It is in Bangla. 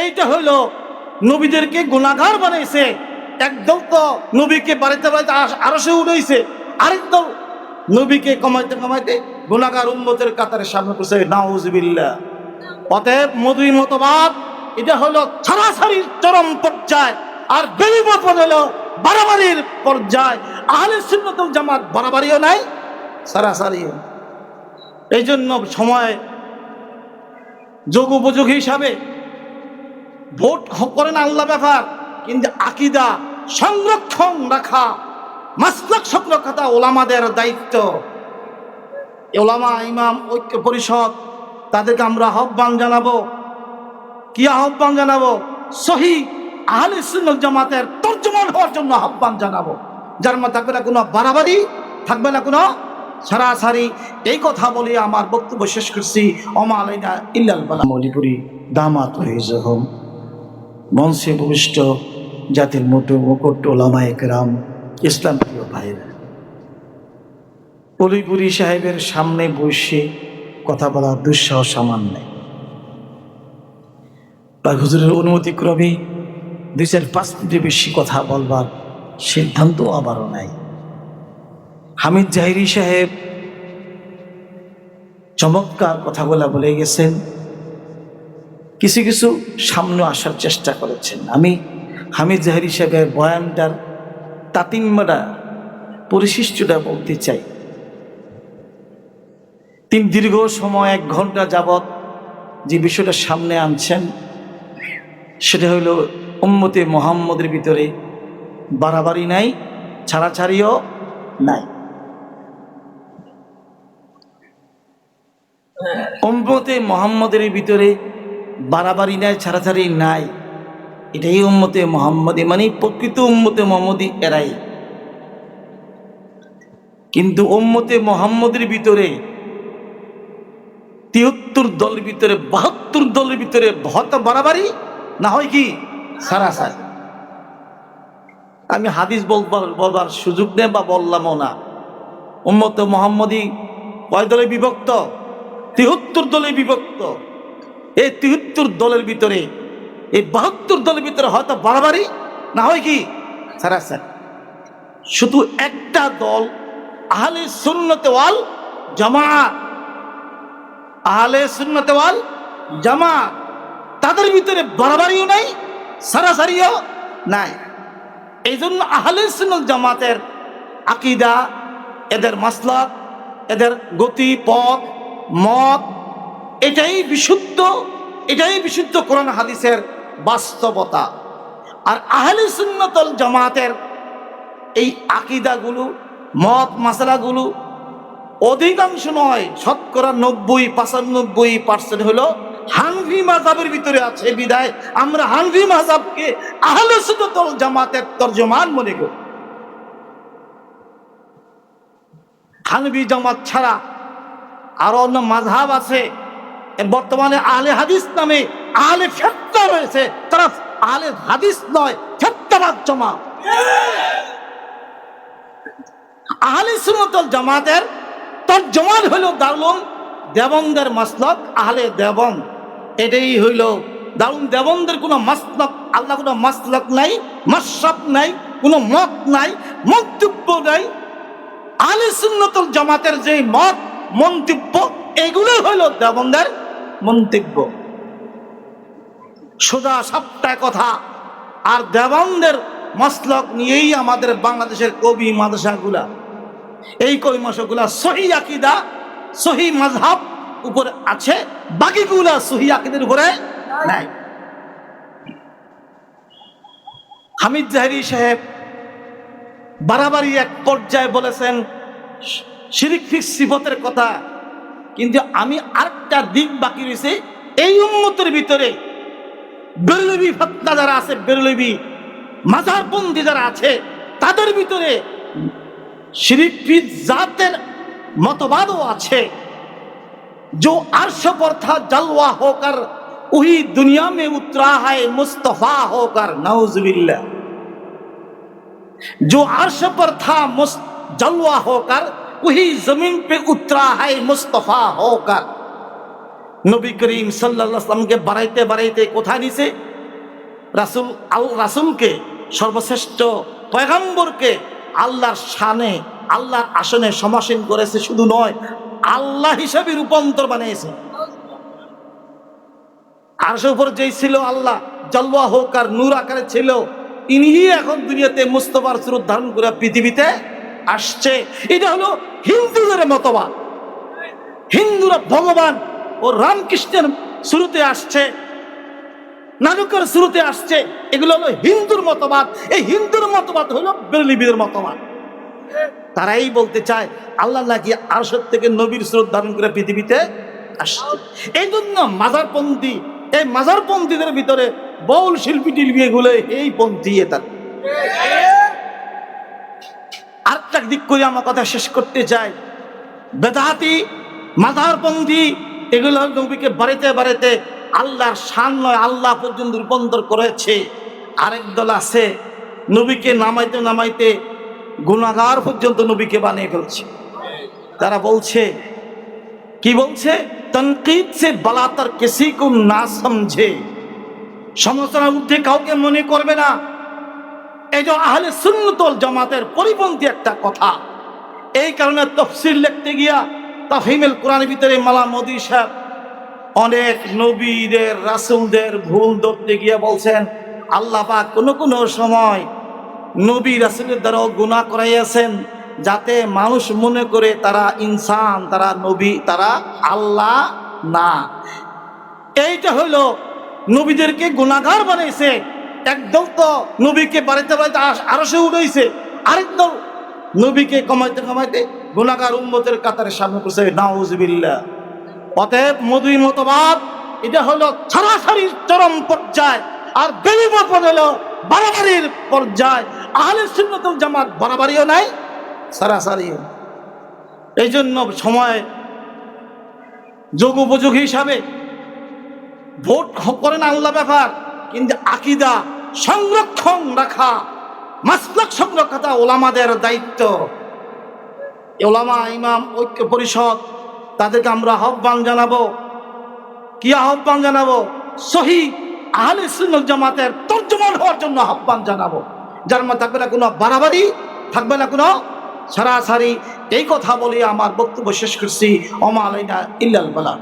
এইটা হইল নবীদেরকে গুনাহগার বানাইছে। একদল তো নবীকে বাড়িতে বাড়িতে আরশে উঠাইছে, আরেক দল নবীকে কমাইতে কমাইতে গুনাহগার উম্মতের কাতারে সামনে করছে। নাউজুবিল্লাহ। অতএব মধুই মতবাদ এটা হলো ছাড়াছাড়ির চরম পর্যায়, আর বেঈমান হলো বাড়াবাড়ির পর্যায়। আহলে সুন্নাত ওয়াল জামাত বাড়াবাড়িও নাই, ছাড়াছাড়িও। এই জন্য সময় যোগ উপযোগী হিসাবে ভোট করেন আল্লাহ ব্যাপার, কিন্তু আকীদা সংরক্ষণ রাখা, মাসলাক সংরক্ষা ওলামাদের দায়িত্ব। ওলামা ইমাম ঐক্য পরিষদ তাদেরকে আমরা আহ্বান জানাবো। কি আহ্বান জানাবো? সহি আহলে সুন্নাত জামাতের তর্জমান হওয়ার জন্য আহ্বান জানাবো, যার মধ্যে থাকবে না কোনো বাড়াবাড়ি, থাকবে না কোনো ছাড়াছাড়ি। এই কথা বলে আমার বক্তব্য শেষ করছি। ওমা আলাইনা ইল্লাল বালাগ। মৌলিপুরি দামাত হইজহম মঞ্চে উপবিষ্ট জাতির মুকুট ওলামায়ে কেরাম, ইসলাম প্রিয় ভাইরা, মৌলিপুরি সাহেবের সামনে বসে কথা বলার দুঃসাহস আমার নেই। তাই হুজুরের অনুমতি ক্রমে 2-5 মিনিটের বেশি কথা বলবার সিদ্ধান্ত আবারও নাই। হামিদ জাহিরি সাহেব চমৎকার কথাগুলা বলে গেছেন, কিছু কিছু সামনে আসার চেষ্টা করেছেন। আমি হামিদ জাহিরি সাহেবের বয়ানটার তাতিম্যটা পরিশিষ্টটা বলতে চাই। তিনি দীর্ঘ সময় 1 ঘন্টা যাবৎ যে বিষয়টা সামনে আনছেন সেটা হইল উম্মতে মুহাম্মদের ভিতরে বাড়াবাড়ি নাই, ছাড়াছাড়িও নাই। উম্মতে মুহাম্মদের ভিতরে বাড়াবাড়ি নাই, ছাড়াছাড়ি নাই। এটাই উম্মতে মুহাম্মদী, মানে প্রকৃত উম্মতে মুহাম্মদী এরাই। কিন্তু উম্মতে মুহাম্মদের ভিতরে 73 দলের ভিতরে 72 দলের ভিতরে হয়তো বাড়াবাড়ি না হয় কি ছাড়াছাড়ি। আমি হাদিস বলবার সুযোগ নেই বা বললামও না। উম্মতে মুহাম্মদী কয় দলে বিভক্ত? 73 দলে বিভক্ত। এই 73 দলের ভিতরে এই 72 দলের ভিতরে হয়তো বাড়াবাড়ি না হয় কি ছাড়াছাড়ি। শুধু একটা দল আহলে সুন্নাত ওয়াল জামাত, আহলে সুন্নাত ওয়াল জামাত, তাদের ভিতরে বাড়াবাড়িও নাই, ছাড়াছাড়িও নাই। এই জন্য আহলে সুন্নাত জামাতের আকীদা, এদের মাসলাক, এদের গতি পথ মত, এটাই বিশুদ্ধ, এটাই বিশুদ্ধ কোরআন হাদিসের বাস্তবতা। আর আহলে সুন্নাত ওয়াল জামাতের এই আকীদাগুলো, মত মাসালাগুলো অধিকাংশ নয়, শতকরা 90-95% হলো হানফি মাযহাবের ভিতরে আছে। বিদায় আমরা হানফি মাযহাবকে আহলে সুন্নাত ওয়াল জামাতের তর্জমান মনে করি। হানফি জামাত ছাড়া আরো অন্য মাযহাব আছে। বর্তমানে আহলে হাদিস নামে আহলে ফিতনা রয়েছে, তারা আহলে হাদিস নয়, ফিতনাবাদ জামাত। আহলে সুন্নাত ওয়াল জামাতের তর্জমান হলো দারুল দেওবন্দের মাসলাক আহলে দেওবন্দ। এটাই হইল দারুল দেওবন্দের কোনো মাসলাক, আল্লাহ কোনো মাসলাক নাই, মাশরাব নাই, কোনো মত নাই, মন্তব্য নাই। আহলে সুন্নাত ওয়াল জামাতের যে মত মন্তব্য, এগুলো হইল দেওবন্দের মন্তব্য। সোজা সাপটা কথা। আর দেওবন্দের মাসলাক নিয়েই আমাদের বাংলাদেশের কবি মাদ্রাসাগুলা, এই কবি মাদ্রাসাগুলা সহি আকীদা, সহি মাযহাব উপরে আছে, বাকিগুলা সহি আকীদার উপরে নাই। হামিদ জাহিরি সাহেব বাড়াবাড়ি এক পর্যায়ে বলেছেন শিরক সিফতের কথা, কিন্তু আমি আরেকটা দিক বাকি রয়েছে। এই উম্মতের ভিতরে বেরলভী ফতনা যারা আছে, বেরলভী মাযহাবপন্থী যারা আছে, তাদের ভিতরে শিরক ফি জাতের मतवादों আছে। जो अर्श पर था जलवा होकर वही दुनिया में उतरा है मुस्तफा होकर, नौजुबिल्लाह। जो अर्श पर था जलवा होकर वही जमीन पे उतरा है मुस्तफा होकर। नबी करीम सल्लल्लाहु अलैहि वसल्लम के बाराइते बाराइते कोथा निसे রাসূলকে, সর্বশ্রেষ্ঠ পয়গম্বরকে আল্লাহর শানে, আল্লাহর আসনে সমাসীন করেছে, শুধু নয় আল্লাহ হিসাবে রূপান্তর বানিয়েছে। আরশের উপর যেই ছিল আল্লাহ জাল্লা হোক আর নূর আকারে ছিল, ইনিই এখন দুনিয়াতে মুস্তাফার সুরত ধারণ করে পৃথিবীতে আসছে। এটা হলো হিন্দুদের মতবাদ। হিন্দুরা ভগবান ও রামকৃষ্ণের শুরুতে আসছে, নানকের শুরুতে আসছে, এগুলো হলো হিন্দুর মতবাদ। এই হিন্দুর মতবাদ হলো বেরেলভিদের মতবাদ। তারাই বলতে চায় আল্লাহ নাকি আরশের থেকে নবীর সুরত ধারণ করে পৃথিবীতে আসছে। এই জন্য মাজারপন্থী, এই মাজারপন্থীদের ভিতরে বাউল শিল্পী টিল্পী এগুলো এই পন্থী। তার আরেকটা দিক করে আমার কথা শেষ করতে চাই, বেদাতি মাজারপন্থী এগুলো নবীকে বাড়িতে বাড়িতে আল্লাহর শান নয় আল্লাহ পর্যন্ত রূপান্তর করেছে। আরেক দল আছে নবীকে নামাইতে নামাইতে গুনাহগার পর্যন্ত নবীকে বানিয়ে ফেলছে। তারা বলছে, কি বলছে, তনকিদ সে বালাতার কিসি কো না সমঝে, সমালোচনার ঊর্ধ্বে কাউকে মনে করবে না। এই যে আহলে সুন্নাত ওয়াল জামাতের পরিপন্থী একটা কথা। এই কারণে তাফসীর লিখতে গিয়া তাফহিমুল কোরআনের ভিতরে মালা মোদি সাহেব অনেক নবীদের রাসূলদের ভুল ধরতে গিয়ে বলছেন আল্লাহ পাক কোনো কোনো সময় নবী রাসূলের দ্বারাও গুনাহ করাইয়াছেন, যাতে মানুষ মনে করে তারা ইনসান, তারা নবী, তারা আল্লাহ না। এইটা হলো নবীদেরকে গুনাহগার বানাইছে। একদল তো নবীকে বাড়িতে বাড়িতে আরশে উঠাইছে, আরেক দল নবীকে কমাইতে কমাইতে গুনাহগার উম্মতের কাতারে সামনে করছে, নাউজুবিল্লাহ। অতএব মদুই মতবাদ এটা হলো সরাসরি চরম পর্যায়, আর বেরিমত হলো বাড়াবাড়ির পর্যায়। আহলে সুন্নাত ওয়াল জামাত বাড়াবাড়িও নাই, সরাসরিও। এই জন্য সময় যোগ উপযোগী হিসাবে ভোট করেন আল্লাহ ব্যাপার, কিন্তু আকীদা সংরক্ষণ রাখা, মাসলাক সংরক্ষা ওলামাদের দায়িত্ব। ওলামা ইমাম ঐক্য পরিষদ তাদেরকে আমরা আহ্বান জানাবো। কি আহ্বান জানাবো? সহি আহলে সুন্নাত জামাতের তর্জমান হওয়ার জন্য আহ্বান জানাবো, যার মধ্যে থাকবে না কোনো বাড়াবাড়ি, থাকবে না কোনো সারাসারি। এই কথা বলে আমার বক্তব্য শেষ করছি। ওমা আলাইনা ইল্লাল বালাগ।